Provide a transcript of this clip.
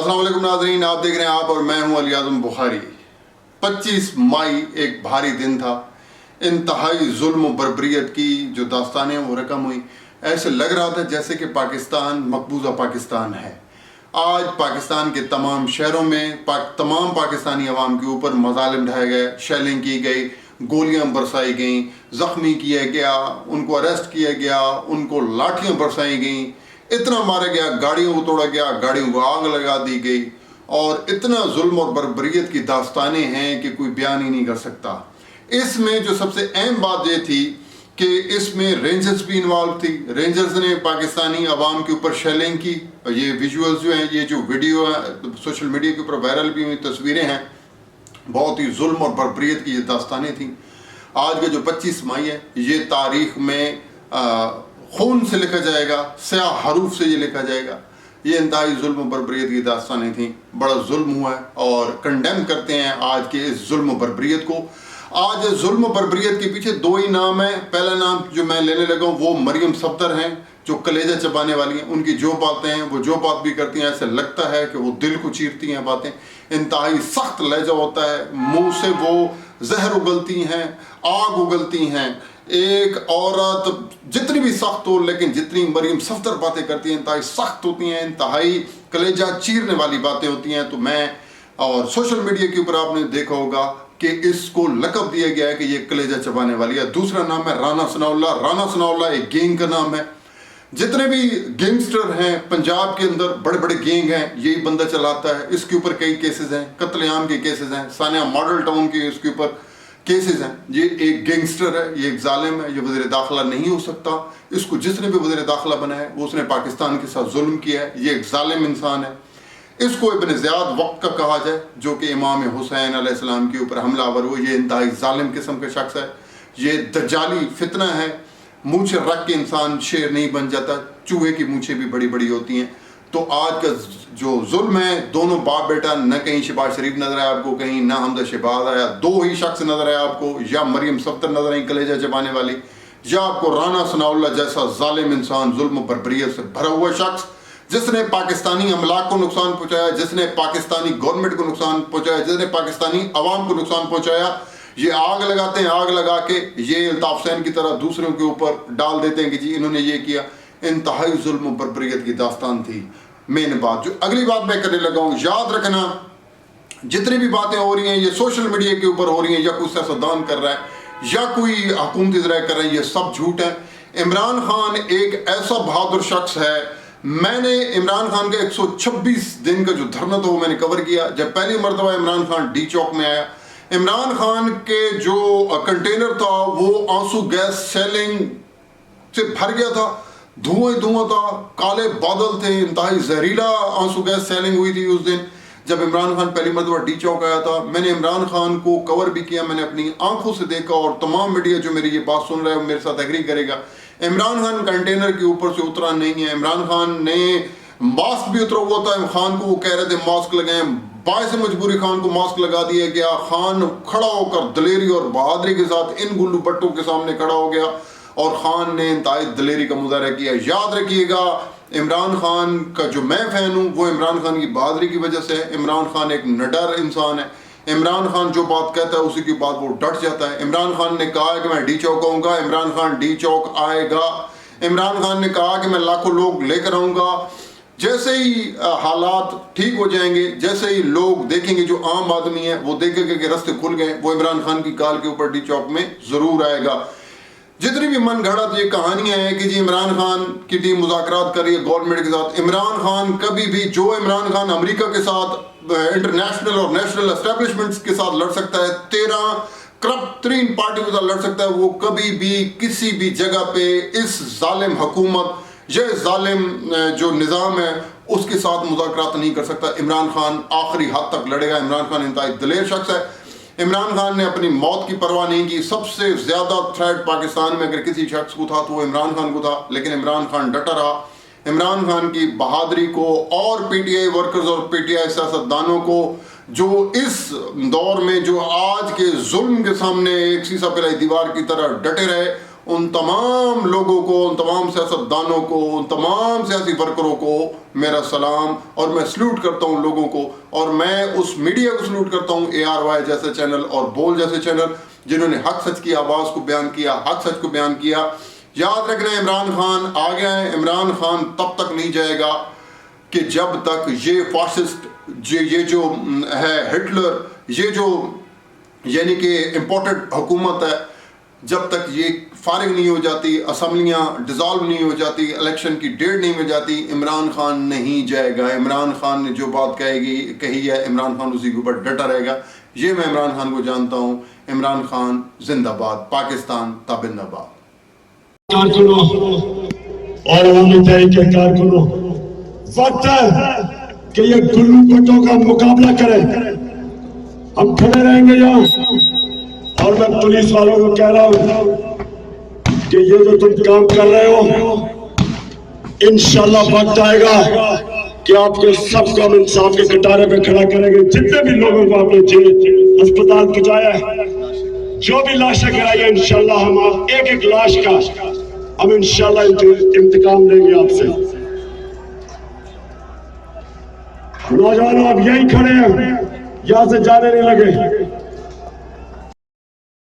अस्सलाम वालेकुम नाज़रीन, आप देख रहे हैं आप और मैं हूं अली आज़म बुखारी। 25 मई एक भारी दिन था। इंतहाई जुल्म और बर्बरियत की जो दास्तानें वो रकम हुई। ऐसे लग रहा था जैसे कि पाकिस्तान मकबूजा पाकिस्तान है। आज पाकिस्तान के तमाम शहरों में तमाम पाकिस्तानी अवाम के ऊपर मज़ालिम ढाए गए, शेलिंग की गई, गोलियां बरसाई गईं, ज़ख्मी किया गया, उनको अरेस्ट किया गया, उनको लाठियां बरसाई गईं, इतना मारा गया, गाड़ियों को तोड़ा गया, गाड़ियों को आग लगा दी गई, और इतना जुल्म और बर्बरियत की दास्तानें हैं कि कोई बयान ही नहीं कर सकता। इसमें जो सबसे अहम बात ये थी कि इसमें रेंजर्स भी इन्वॉल्व थी। रेंजर्स ने पाकिस्तानी अवाम के ऊपर शेलिंग की। ये विजुअल्स जो हैं, ये जो वीडियो है सोशल मीडिया के ऊपर वायरल भी हुई तस्वीरें हैं, बहुत ही जुल्म और बर्बरियत की ये दास्तानें थी। आज का जो 25 मई है ये तारीख में खून से लिखा जाएगा, स्याह हरूफ से ये लिखा जाएगा। ये इंतहाई जुल्म और बर्बरियत की दास्तानें थी। बड़ा जुल्म हुआ है और कंडेम करते हैं आज के इस जुल्म और बर्बरियत को। आज जुल्म और बर्बरियत के पीछे दो ही नाम है। पहला नाम जो मैं लेने लगा हूँ वो मरियम सफदर हैं, जो कलेजा चबाने वाली हैं। उनकी जो बातें हैं वो जो बात भी करती हैं ऐसे लगता है कि वो दिल को चीरती हैं बातें। इंतहाई सख्त लहजा होता है, मुंह से वो जहर उगलती हैं, आग उगलती हैं। एक औरत जितनी भी सख्त हो, लेकिन जितनी मरियम सफदर बातें करती हैं इंतहाई सख्त होती हैं, इंतहाई कलेजा चीरने वाली बातें होती हैं। तो मैं और सोशल मीडिया के ऊपर आपने देखा होगा कि इसको लक़ब दिया गया है कि ये कलेजा चबाने वाली है। दूसरा नाम है राना सनाउल्लाह। राना सनाउल्लाह एक गैंग का नाम है। जितने भी गैंगस्टर हैं पंजाब के अंदर, बड़े बड़े गैंग हैं, यही बंदा चलाता है। इसके ऊपर कई केसेस हैं, कत्लेआम के केसेस हैं, सानिया मॉडल टाउन के इसके ऊपर केसेस हैं। ये एक गैंगस्टर है, ये एक जालिम है, ये वज़ीर दाखिला नहीं हो सकता। इसको जिसने भी वज़ीर दाखिला बनाया है वो उसने पाकिस्तान के साथ जुल्म किया है। ये एक जालिम इंसान है। इसको इब्न ज़ियाद वक्त का कहा जाए, जो कि इमाम हुसैन अलैहिस्सलाम के ऊपर हमलावर हुआ। ये इंतहाई जालिम किस्म का शख्स है। ये दज्जाली फितना है। मूंछें रख के इंसान शेर नहीं बन जाता, चूहे की मूंछें भी बड़ी बड़ी होती हैं। तो आज का जो जुल्म है, दोनों बाप बेटा, न कहीं शहबाज शरीफ नजर आया आपको, कहीं ना हमदा शहबाज आया, दो ही शख्स नजर आया आपको, या मरियम सफदर नजर आई कलेजा चबाने वाली, या आपको राना सनाउल्लाह जैसा जालिम इंसान, जुल्म बर्बरियत से भरा हुआ शख्स, जिसने पाकिस्तानी अमलाक को नुकसान पहुंचाया, जिसने पाकिस्तानी गवर्नमेंट को नुकसान पहुंचाया, जिसने पाकिस्तानी अवाम को नुकसान पहुंचाया। ये आग लगाते हैं, आग लगा के ये अल्ताफ हुसैन की तरह दूसरों के ऊपर डाल देते हैं कि जी इन्होंने ये किया। इंतहाई जुल्म बर्बरियत की दास्तान थी। मेन बात जो अगली बात मैं करने लगा हूँ, याद रखना जितनी भी बातें हो रही हैं ये सोशल मीडिया के ऊपर हो रही हैं, या कोई सियासतदान कर रहा है या कोई हुकूमती ज़राए कर रहे हैं, ये सब झूठ है। इमरान खान एक ऐसा बहादुर शख्स है। मैंने इमरान खान का 126 दिन का जो धरना था वो मैंने कवर किया। जब पहली मरतबा इमरान खान डी चौक में आया, इमरान खान के जो कंटेनर था वो आंसू गैस शेलिंग से भर गया था, धुआं धुआं था, काले बादल थे, इंतहाई जहरीला आंसू गैस सेलिंग हुई थी उस दिन जब इमरान खान पहली मरतबा डी चौक आया था। मैंने इमरान खान को कवर भी किया, मैंने अपनी आंखों से देखा, और तमाम मीडिया जो मेरी ये बात सुन रहा है मेरे साथ एग्री करेगा। इमरान खान कंटेनर के ऊपर से उतरा नहीं है। इमरान खान ने मास्क भी उतरा हुआ था, खान को वो कह रहे थे मास्क लगाएं, बायस मजबूरी खान को मास्क लगा दिया गया। खान खड़ा होकर दलेरी और बहादुरी के साथ इन गुल्लू भट्टों के सामने खड़ा हो गया और खान ने इंतहाई दलेरी का मुजाहरा किया। याद रखिएगा, इमरान खान का जो मैं फैन हूँ वो इमरान खान की बहादुरी की वजह से है। इमरान खान एक निडर इंसान है। इमरान खान जो बात कहता है उसी की बात वो डट जाता है। इमरान खान ने कहा है कि मैं डी चौक आऊँगा, इमरान खान डी चौक आएगा। इमरान खान ने कहा कि मैं लाखों लोग लेकर आऊँगा। जैसे ही हालात ठीक हो जाएंगे, जैसे ही लोग देखेंगे, जो आम आदमी है वो देखेंगे कि रास्ते खुल गए, वो इमरान खान की काल के ऊपर डी चौक में ज़रूर आएगा। जितनी भी मन घड़त ये कहानियां हैं कि जी इमरान खान की टीम मुज़ाकरात कर रही है गवर्नमेंट के साथ, इमरान खान कभी भी, जो इमरान खान अमेरिका के साथ इंटरनेशनल और नेशनल एस्टेब्लिशमेंट्स के साथ लड़ सकता है, 13 करप्ट तरीन पार्टियों के साथ लड़ सकता है, वो कभी भी किसी भी जगह पे इस जालिम हुकूमत या जालिम जो निज़ाम है उसके साथ मुज़ाकरात नहीं कर सकता। इमरान खान आखिरी हद तक लड़ेगा। इमरान खान इंतहाई दलेर शख्स है। इमरान खान ने अपनी मौत की परवाह नहीं की। सबसे ज़्यादा थ्रेट पाकिस्तान में अगर किसी शख्स को था तो वो इमरान खान को था, लेकिन इमरान खान डटा रहा। इमरान खान की बहादुरी को और पीटीआई वर्कर्स और पीटीआई सियासतदानों को जो इस दौर में जो आज के जुल्म के सामने एक शीशा पिलाई दीवार की तरह डटे रहे, उन तमाम लोगों को, उन तमाम सियासतदानों को, उन तमाम सियासी वर्करों को میرا سلام اور میں سلوٹ کرتا ہوں لوگوں کو, اور میں اس میڈیا کو سلوٹ کرتا ہوں, ARY جیسے چینل اور بول جیسے چینل, جنہوں نے حق سچ کی آواز کو بیان کیا, حق سچ کو بیان کیا. یاد رکھنا عمران خان آ گیا ہے, عمران خان تب تک نہیں جائے گا کہ جب تک یہ فاسسٹ, یہ جو ہے ہٹلر, یہ جو یعنی کہ امپورٹڈ حکومت ہے, جب تک یہ فارغ نہیں ہو جاتی, اسمبلیاں ڈیزالو نہیں ہو جاتی, الیکشن کی ڈیٹ نہیں ہو جاتی, عمران خان نہیں جائے گا. عمران خان نے جو بات کہی ہے, عمران خان اسی کے اوپر ڈٹا رہے گا. یہ میں عمران خان کو جانتا ہوں. عمران خان زندہ باد, پاکستان تابندہ باد. کارکنوں اور عوامی تحریک کے کارکنوں, وقت ہے کہ یہ گلو بٹوں کا مقابلہ کریں. ہم کھڑے رہیں گے یہاں, اور میں پولیس والوں کو کہہ رہا ہوں کہ یہ جو تم کام کر رہے ہو, انشاءاللہ وقت آئے گا کہ آپ کے سب کو ہم انصاف کے کٹارے پہ کھڑا کریں گے. جتنے بھی لوگوں کو آپ نے ہسپتال پہنچایا ہے, جو بھی لاشیں کرائی ہیں, انشاءاللہ ہم ایک ایک لاش کا ہم انشاءاللہ انتقام لیں گے آپ سے. نوجوانوں آپ یہی کھڑے ہیں, یہاں سے جانے نہیں لگے.